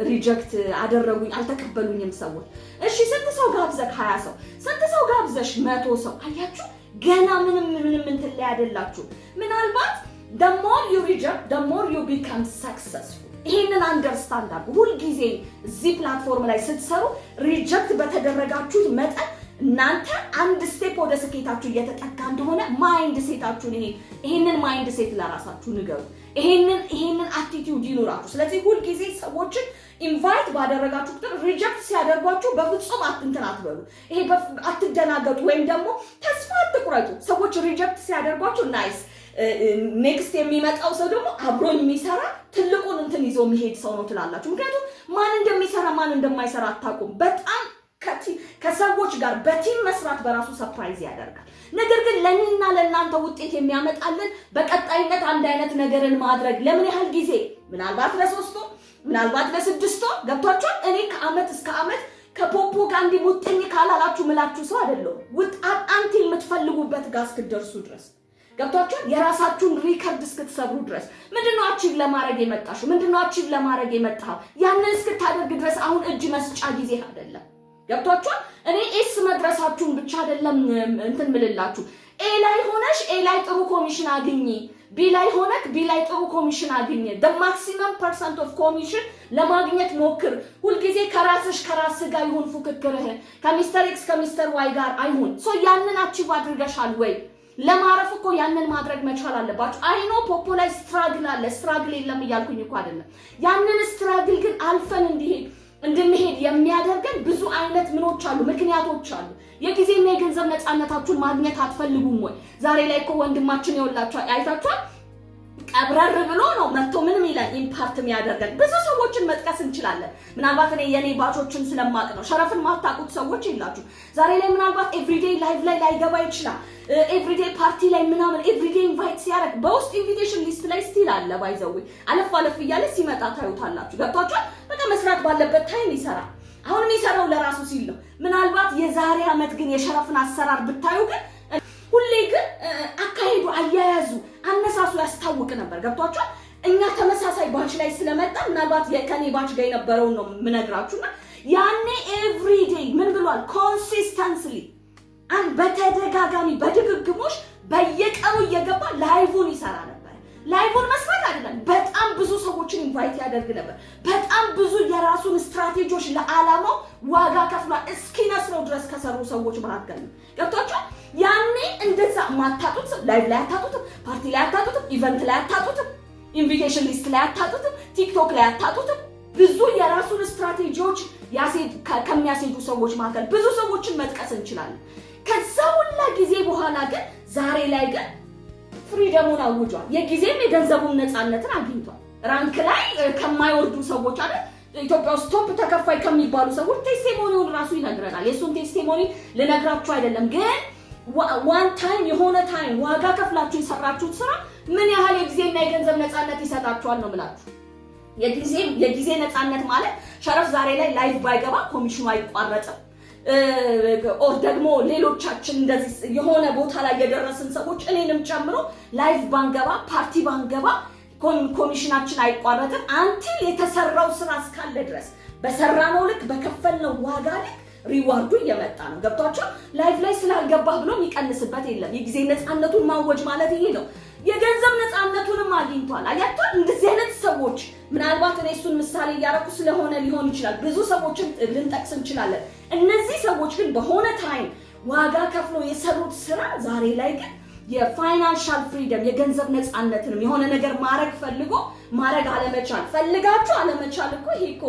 ሪጀክት አደረጉኝ፣ አልተቀበሉኝም ሰዎች። እሺ ስንት ሰው ጋብዘክ? 20 ሰው። ስንት ሰው ጋብዘሽ? 100 ሰው። አያችሁ ገና ምንም እንትን ላይ አይደላችሁ። ምናልባት the more you reject the more you become successful። ይሄንን አንደርስታንድ አድርጉ። ሁልጊዜ እዚህ ፕላትፎርም ላይ ስትሰሩ ሪጀክት በተደረጋችሁት መጠን እናንተ አንድ ስቴፕ ወደ ስኬታችሁ እየተጠጋ እንደሆነ ማይንድ ሴታችሁን ይሄንን ማይንድ ሴት ለራሳችሁ ንገሩ። ይሄንን አቲቲዩድ ይኖራችሁ። ስለዚህ ሁልጊዜ ሰዎችን ኢንቫይት ባደረጋችሁ ቁጥር ሪጀክት ሲያደርጓችሁ በፍጹም አትበሉ። ይሄ አትደናገጡ ወይም ደግሞ ተስፋ አትቁረጡ። ሰዎች ሪጀክት ሲያደርጓችሁ ናይስ ኔክስት የሚመጣው ሰው ደግሞ አብሮኝ የሚሰራ ትልቁን እንትን ይዞ የሚሄድ ሰው ነው ትላላችሁ። ምክንያቱም ማን እንደሚሰራ ማን እንደማይሰራ አታውቁም። በጣም ከሰዎች ጋር በቲም መስራት በራሱ ሰርፕራይዝ ያደርጋል። ነገር ግን ለእኔና ለእናንተ ውጤት የሚያመጣልን በቀጣይነት አንድ አይነት ነገርን ማድረግ ለምን ያህል ጊዜ? ምናልባት ለ3 ወር፣ ምናልባት ለ6 ወር። ገብቷችኋል? እኔ ከአመት እስከ አመት ከፖፖ ጋር እንዲህ ሙጥኝ ካላላችሁ ምላችሁ ሰው አይደለሁም። አንተ የምትፈልጉበት ጋር እስክትደርሱ ድረስ ገብቷችኋል? የራሳችሁን ሪከርድ እስክትሰብሩ ድረስ ምንድነው አቺቭ ለማድረግ የመጣሽው? ምንድነው አቺቭ ለማድረግ የመጣው? ያንን እስክታደርግ ድረስ አሁን እጅ መስጫ ጊዜ አይደለም። ገብቷችኋል? እኔ ኤስ መድረሳችሁን ብቻ አይደለም እንትን ምልላችሁ። ኤ ላይ ሆነሽ ኤ ላይ ጥሩ ኮሚሽን አግኚ፣ ቢ ላይ ሆነክ ቢ ላይ ጥሩ ኮሚሽን አግኚ። the maximum % of ኮሚሽን ለማግኘት ሞክር። ሁልጊዜ ከራስ ጋር ይሁን ፉክክርህ፣ ከሚስተር ኤክስ ከሚስተር ዋይ ጋር አይሁን። ሶ ያንን አቺቭ አድርገሻል ወይ? ለማረፍ እኮ ያንን ማድረግ መቻል አለባችሁ። አይኖ ፖፖ ላይ ስትራግል አለ፣ ስትራግል የለም እያልኩኝ እኮ አይደለም። ያንን ስትራግል ግን አልፈን እንድንሄድ የሚያደርገን ብዙ አይነት ምኖች አሉ፣ ምክንያቶች አሉ። የጊዜና የገንዘብ ነፃነታችሁን ማግኘት አትፈልጉም ወይ? ዛሬ ላይ እኮ ወንድማችን ይኸውላችሁ አይታችኋል፣ ቀብረር ብሎ ነው መጥቶ ምንም ይላል ኢምፓክት የሚያደርገን። ብዙ ሰዎችን መጥቀስ እንችላለን። ምናልባት እኔ የኔ ባቾችን ስለማቅ ነው። ሸረፍን ማታውቁት ሰዎች የላችሁ። ዛሬ ላይ ምናልባት ኤቭሪዴይ ላይቭ ላይ ላይገባ ይችላል። ኤቭሪዴይ ፓርቲ ላይ ምናምን ኤቭሪዴይ ኢንቫይት ሲያደርግ በውስጥ ኢንቪቴሽን ሊስት ላይ ስቲል አለ። ባይዘው አለፍ እያለ ሲመጣ ታዩታላችሁ። ገብቷችኋል? በቃ መስራት ባለበት ታይም ይሰራል። አሁን የሚሰራው ለራሱ ሲል ነው። ምናልባት የዛሬ አመት ግን የሸረፍን አሰራር ብታዩ ግን ሁሌ ግን አካሄዱ፣ አያያዙ፣ አነሳሱ ያስታውቅ ነበር። ገብቷችኋል? እኛ ተመሳሳይ ባች ላይ ስለመጣ ምናልባት ከኔ ባች ጋር የነበረው ነው የምነግራችሁና ያኔ ኤቭሪዴይ ምን ብሏል? ኮንሲስተንስሊ በተደጋጋሚ በድግግሞሽ በየቀኑ እየገባ ላይቭን ይሰራ ነበር። ላይቭን መስራት አይደለም፣ በጣም ብዙ ሰዎችን ኢንቫይት ያደርግ ነበር። በጣም ብዙ የራሱን ስትራቴጂዎች ለዓላማው ዋጋ ከፍሏል። እስኪነስረው ድረስ ከሰሩ ሰዎች መካከል ነው። ገብቷችኋል? ያኔ እንደዛ ማታጡት ላይቭ ላይ አታጡትም፣ ፓርቲ ላይ አታጡትም፣ ኢቨንት ላይ አታጡትም፣ ኢንቪቴሽን ሊስት ላይ አታጡትም፣ ቲክቶክ ላይ አታጡትም። ብዙ የራሱን ስትራቴጂዎች ከሚያስሄዱ ሰዎች መካከል ብዙ ሰዎችን መጥቀስ እንችላለን። ከዛ ሁላ ጊዜ በኋላ ግን ዛሬ ላይ ግን ፍሪደሙን አውጇል። የጊዜም የገንዘቡን ነፃነትን አግኝቷል። ራንክ ላይ ከማይወርዱ ሰዎች አይደል ኢትዮጵያ ውስጥ ቶፕ ተከፋይ ከሚባሉ ሰዎች ቴስቲሞኒውን ራሱ ይነግረናል። የሱን ቴስቲሞኒ ልነግራችሁ አይደለም፣ ግን ዋን ታይም የሆነ ታይም ዋጋ ከፍላችሁ የሰራችሁት ስራ ምን ያህል የጊዜና የገንዘብ ነፃነት ይሰጣችኋል ነው የምላችሁ። የጊዜ ነፃነት ማለት ሸረፍ ዛሬ ላይ ላይቭ ባይገባ ኮሚሽኑ አይቋረጥም። ኦር ደግሞ ሌሎቻችን እንደዚህ የሆነ ቦታ ላይ የደረስን ሰዎች እኔንም ጨምሮ ላይቭ ባንገባ ፓርቲ ባንገባ ኮሚሽናችን አይቋረጥም። አንቲል የተሰራው ስራ እስካለ ድረስ በሰራነው ልክ በከፈልነው ዋጋ ልክ ሪዋርዱ እየመጣ ነው። ገብቷቸው ላይፍ ላይ ስላልገባህ ብሎ የሚቀንስበት የለም። የጊዜ ነፃነቱን ማወጅ ማለት ይሄ ነው። የገንዘብ ነፃነቱንም አግኝቷል። አያቷል። እንደዚህ አይነት ሰዎች ምናልባት እኔ እሱን ምሳሌ እያደረኩ ስለሆነ ሊሆን ይችላል፣ ብዙ ሰዎችን ልንጠቅስ እንችላለን። እነዚህ ሰዎች ግን በሆነ ታይም ዋጋ ከፍሎ የሰሩት ስራ ዛሬ ላይ ግን የፋይናንሻል ፍሪደም የገንዘብ ነፃነትንም የሆነ ነገር ማድረግ ፈልጎ ማድረግ አለመቻል፣ ፈልጋችሁ አለመቻል እኮ ይሄ እኮ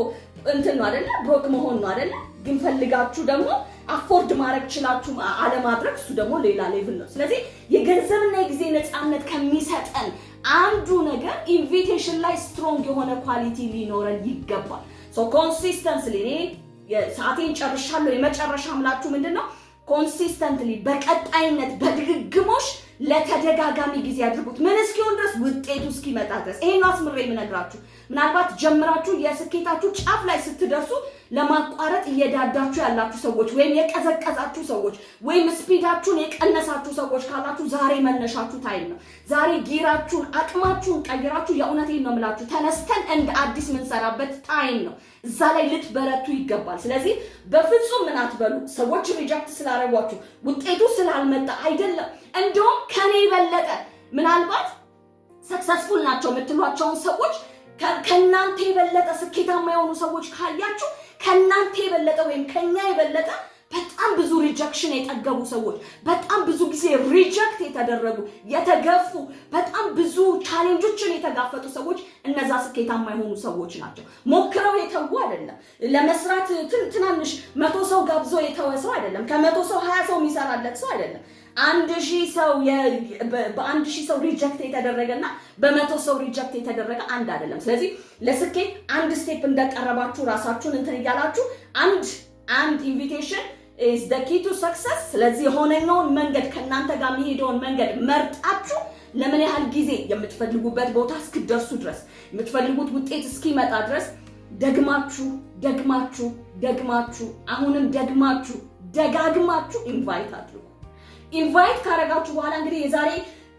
እንትን ነው አይደለ? ብሮክ መሆን ነው አይደለ? ግን ፈልጋችሁ ደግሞ አፎርድ ማድረግ ችላችሁ አለማድረግ እሱ ደግሞ ሌላ ሌቭል ነው። ስለዚህ የገንዘብና የጊዜ ነፃነት ከሚሰጠን አንዱ ነገር ኢንቪቴሽን ላይ ስትሮንግ የሆነ ኳሊቲ ሊኖረን ይገባል። ሶ ኮንሲስተንስሊ እኔ ሰዓቴን ጨርሻለሁ። የመጨረሻ ምላችሁ ምንድነው? ኮንሲስተንትሊ በቀጣይነት በድግግሞሽ ለተደጋጋሚ ጊዜ አድርጉት። ምን እስኪሆን ድረስ? ውጤቱ እስኪመጣ ድረስ። ይሄን አስምሬ የምነግራችሁ ምናልባት ጀምራችሁ የስኬታችሁ ጫፍ ላይ ስትደርሱ ለማቋረጥ እየዳዳችሁ ያላችሁ ሰዎች ወይም የቀዘቀዛችሁ ሰዎች ወይም ስፒዳችሁን የቀነሳችሁ ሰዎች ካላችሁ ዛሬ መነሻችሁ ታይም ነው። ዛሬ ጊራችሁን አቅማችሁን ቀይራችሁ የእውነቴን ነው የምላችሁ ተነስተን እንደ አዲስ የምንሰራበት ታይም ነው። እዛ ላይ ልትበረቱ ይገባል። ስለዚህ በፍጹም ምን አትበሉ። ሰዎች ሪጀክት ስላደረጓችሁ ውጤቱ ስላልመጣ አይደለም። እንደውም ከኔ የበለጠ ምናልባት ሰክሰስፉል ናቸው የምትሏቸውን ሰዎች ከናንተ የበለጠ ስኬታማ የሆኑ ሰዎች ካያችሁ ከናንተ የበለጠ ወይም ከኛ የበለጠ በጣም ብዙ ሪጀክሽን የጠገቡ ሰዎች፣ በጣም ብዙ ጊዜ ሪጀክት የተደረጉ የተገፉ፣ በጣም ብዙ ቻሌንጆችን የተጋፈጡ ሰዎች እነዛ ስኬታማ የሆኑ ሰዎች ናቸው። ሞክረው የተዉ አይደለም። ለመስራት ትናንሽ 100 ሰው ጋብዞ የተወ ሰው አይደለም። ከ100 ሰው 20 ሰው የሚሰራለት ሰው አይደለም። 1000 ሰው በ1000 ሰው ሪጀክት የተደረገና በ100 ሰው ሪጀክት የተደረገ አንድ አይደለም። ስለዚህ ለስኬት አንድ ስቴፕ እንደቀረባችሁ ራሳችሁን እንትን እያላችሁ አንድ ኢንቪቴሽን is the key to success። ስለዚህ የሆነኛውን መንገድ ከናንተ ጋር የሚሄደውን መንገድ መርጣችሁ ለምን ያህል ጊዜ የምትፈልጉበት ቦታ እስክደርሱ ድረስ የምትፈልጉት ውጤት እስኪመጣ ድረስ ደግማችሁ አሁንም ደጋግማችሁ ኢንቫይት አድርጉ። ኢንቫይት ካረጋችሁ በኋላ እንግዲህ የዛሬ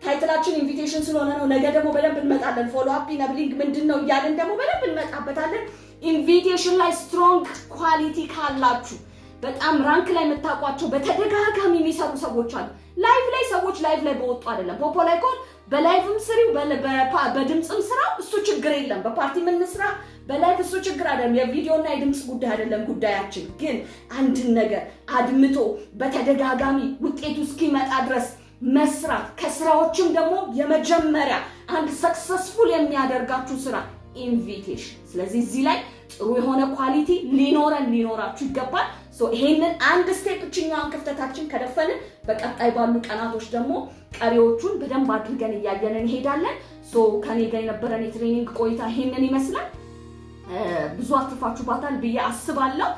ታይትላችን ኢንቪቴሽን ስለሆነ ነው። ነገ ደግሞ በደንብ እንመጣለን። ፎሎ አፕ ኢነብሊንግ ምንድነው እያለን ደግሞ በደንብ እንመጣበታለን። ኢንቪቴሽን ላይ ስትሮንግ ኳሊቲ ካላችሁ በጣም ራንክ ላይ የምታውቋቸው በተደጋጋሚ የሚሰሩ ሰዎች አሉ። ላይቭ ላይ ሰዎች ላይቭ ላይ በወጡ አይደለም። ፖፖ ላይ ኮን በላይቭም ስሪው በድምጽም ስራው እሱ ችግር የለም። በፓርቲ ምን ስራ በላይቭ እሱ ችግር አይደለም። የቪዲዮና የድምጽ ጉዳይ አይደለም ጉዳያችን። ግን አንድን ነገር አድምቶ በተደጋጋሚ ውጤቱ እስኪመጣ ድረስ መስራት፣ ከስራዎችም ደግሞ የመጀመሪያ አንድ ሰክሰስፉል የሚያደርጋችሁ ስራ ኢንቪቴሽን። ስለዚህ እዚህ ላይ ጥሩ የሆነ ኳሊቲ ሊኖራችሁ ይገባል። ይሄንን አንድ ስቴፕ እችኛዋን ክፍተታችን ከደፈንን በቀጣይ ባሉ ቀናቶች ደግሞ ቀሪዎቹን በደንብ አድርገን እያየን እንሄዳለን። ከኔ ጋር የነበረን የትሬኒንግ ቆይታ ይሄንን ይመስላል። ብዙ አትርፋችሁባታል ብዬ አስባለሁ።